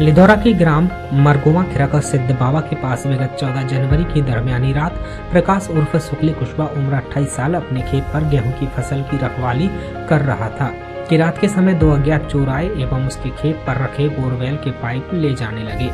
लिधौरा के ग्राम मरगोवा खिरका सिद्ध बाबा के पास विगत 14 जनवरी की दरमियानी रात प्रकाश उर्फ शुक्ली कुशवा उम्र 28 साल अपने खेत पर गेहूं की फसल की रखवाली कर रहा था कि रात के समय दो अज्ञात चोर आए एवं उसके खेत पर रखे बोरवेल के पाइप ले जाने लगे।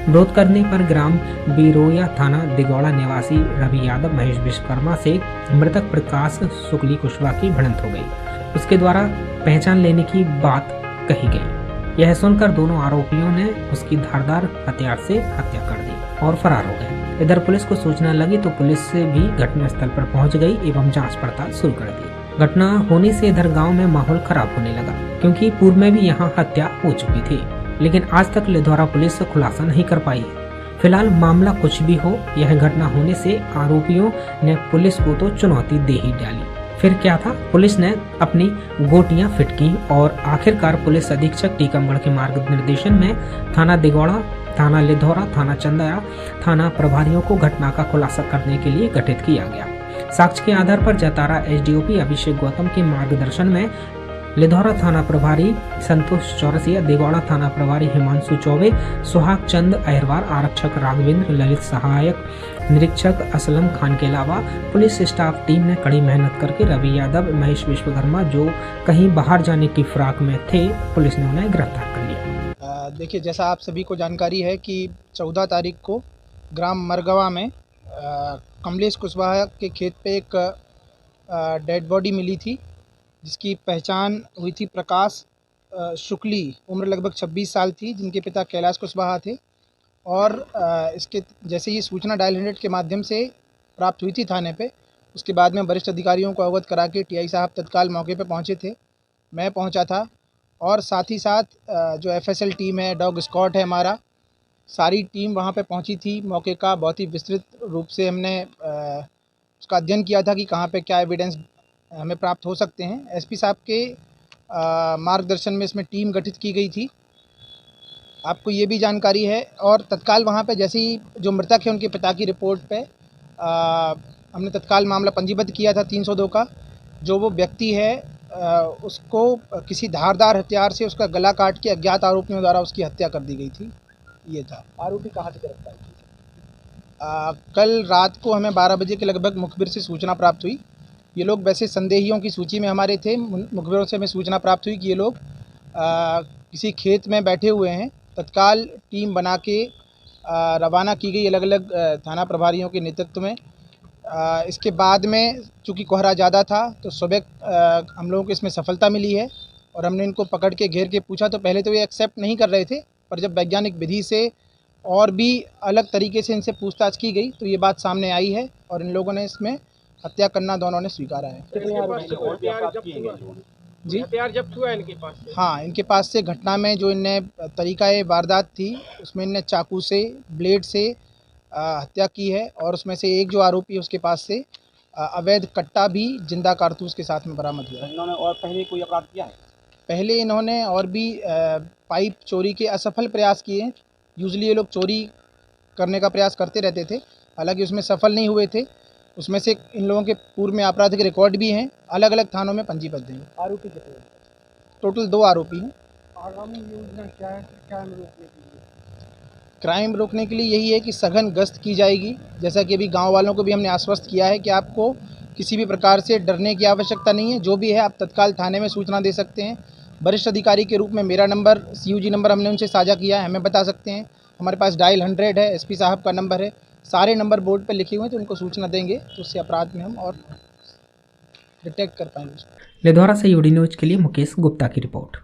विरोध करने पर ग्राम बिरोया थाना दिगौड़ा निवासी रवि यादव महेश विश्वकर्मा से मृतक प्रकाश शुक्ली कुशवा की भिड़ंत हो गई। उसके द्वारा पहचान लेने की बात कही गई। यह सुनकर दोनों आरोपियों ने उसकी धारदार हथियार से हत्या कर दी और फरार हो गए। इधर पुलिस को सूचना लगी तो पुलिस से भी घटनास्थल पर पहुंच गई एवं जांच पड़ताल शुरू कर दी। घटना होने से इधर गांव में माहौल खराब होने लगा क्योंकि पूर्व में भी यहां हत्या हो चुकी थी, लेकिन आज तक लिधौरा पुलिस खुलासा नहीं कर पाई है। फिलहाल मामला कुछ भी हो, यह घटना होने से आरोपियों ने पुलिस को तो चुनौती दे ही डाली। फिर क्या था, पुलिस ने अपनी गोटियां फिट की और आखिरकार पुलिस अधीक्षक टीकमगढ़ के मार्गदर्शन में थाना दिगौड़ा, थाना लिधौरा, थाना चंदया, थाना प्रभारियों को घटना का खुलासा करने के लिए गठित किया गया। साक्ष्य के आधार पर जतारा एसडीओपी अभिषेक गौतम के मार्गदर्शन में लिधौरा थाना प्रभारी संतोष चौरसिया, दिगौड़ा थाना प्रभारी हिमांशु चौबे, सुहाग चंद अहिरवार, आरक्षक राघवेंद्र, ललित सहायक निरीक्षक असलम खान के अलावा पुलिस स्टाफ टीम ने कड़ी मेहनत करके रवि यादव, महेश विश्वकर्मा जो कहीं बाहर जाने की फिराक में थे, पुलिस ने उन्हें गिरफ्तार कर लिया। देखिए, जैसा आप सभी को जानकारी है कि 14 तारीख को ग्राम मरगवा में कमलेश कुशवाहा के खेत पे एक डेड बॉडी मिली थी, जिसकी पहचान हुई थी प्रकाश शुक्ली, उम्र लगभग 26 साल थी, जिनके पिता कैलाश कुशवाहा थे। और इसके जैसे ही सूचना डायल 100 के माध्यम से प्राप्त हुई थी थाने पे, उसके बाद में वरिष्ठ अधिकारियों को अवगत करा के टीआई साहब तत्काल मौके पे पहुंचे थे। मैं पहुंचा था और साथ ही साथ जो एफएसएल टीम है, डॉग स्क्वाड है हमारा, सारी टीम वहां पे पहुंची थी। मौके का बहुत ही विस्तृत रूप से हमने उसका अध्ययन किया था कि कहाँ पे क्या एविडेंस हमें प्राप्त हो सकते हैं। एसपी साहब के मार्गदर्शन में इसमें टीम गठित की गई थी, आपको ये भी जानकारी है। और तत्काल वहाँ पे जैसे ही जो मृतक है उनके पिता की रिपोर्ट पे हमने तत्काल मामला पंजीबद्ध किया था 302 का। जो वो व्यक्ति है उसको किसी धारदार हथियार से उसका गला काट के अज्ञात आरोपियों द्वारा उसकी हत्या कर दी गई थी। ये था। आरोपी कहाँ से गिरफ्तार किए? कल रात को हमें 12 बजे के लगभग मुखबिर से सूचना प्राप्त हुई। ये लोग वैसे संदेहियों की सूची में हमारे थे। मुखबिरों से हमें सूचना प्राप्त हुई कि ये लोग किसी खेत में बैठे हुए हैं। तत्काल टीम बना के रवाना की गई अलग अलग थाना प्रभारियों के नेतृत्व में। इसके बाद में चूँकि कोहरा ज़्यादा था तो सुबह हम लोगों को इसमें सफलता मिली है और हमने इनको पकड़ के घेर के पूछा तो पहले तो ये एक्सेप्ट नहीं कर रहे थे, पर जब वैज्ञानिक विधि से और भी अलग तरीके से इनसे पूछताछ की गई तो ये बात सामने आई है और इन लोगों ने इसमें हत्या करना दोनों ने स्वीकारा है। जी, हथियार जब्त हुआ है इनके पास से? हाँ, इनके पास से घटना में जो इनने तरीका वारदात थी उसमें इनने चाकू से, ब्लेड से हत्या की है। और उसमें से एक जो आरोपी है उसके पास से अवैध कट्टा भी जिंदा कारतूस के साथ में बरामद हुआ है। इन्होंने और पहले कोई अपराध किया है? पहले इन्होंने और भी पाइप चोरी के असफल प्रयास किए हैं। यूजुअली ये लोग चोरी करने का प्रयास करते रहते थे, हालांकि उसमें सफल नहीं हुए थे। उसमें से इन लोगों के पूर्व में आपराधिक रिकॉर्ड भी हैं, अलग अलग थानों में पंजीबद्ध हैं। आरोपी कितने? टोटल 2 आरोपी हैं। आगामी योजना क्या है क्राइम रोकने के लिए? क्राइम रोकने के लिए यही है कि सघन गश्त की जाएगी। जैसा कि अभी गांव वालों को भी हमने आश्वस्त किया है कि आपको किसी भी प्रकार से डरने की आवश्यकता नहीं है। जो भी है आप तत्काल थाने में सूचना दे सकते हैं। वरिष्ठ अधिकारी के रूप में मेरा नंबर, CUG नंबर हमने उनसे साझा किया है, हमें बता सकते हैं। हमारे पास डायल 100 है, एसपी साहब का नंबर है, सारे नंबर बोर्ड पर लिखे हुए हैं, तो उनको सूचना देंगे तो उससे अपराध में हम और डिटेक्ट कर पाएंगे। लिधौरा से यूडी न्यूज के लिए मुकेश गुप्ता की रिपोर्ट।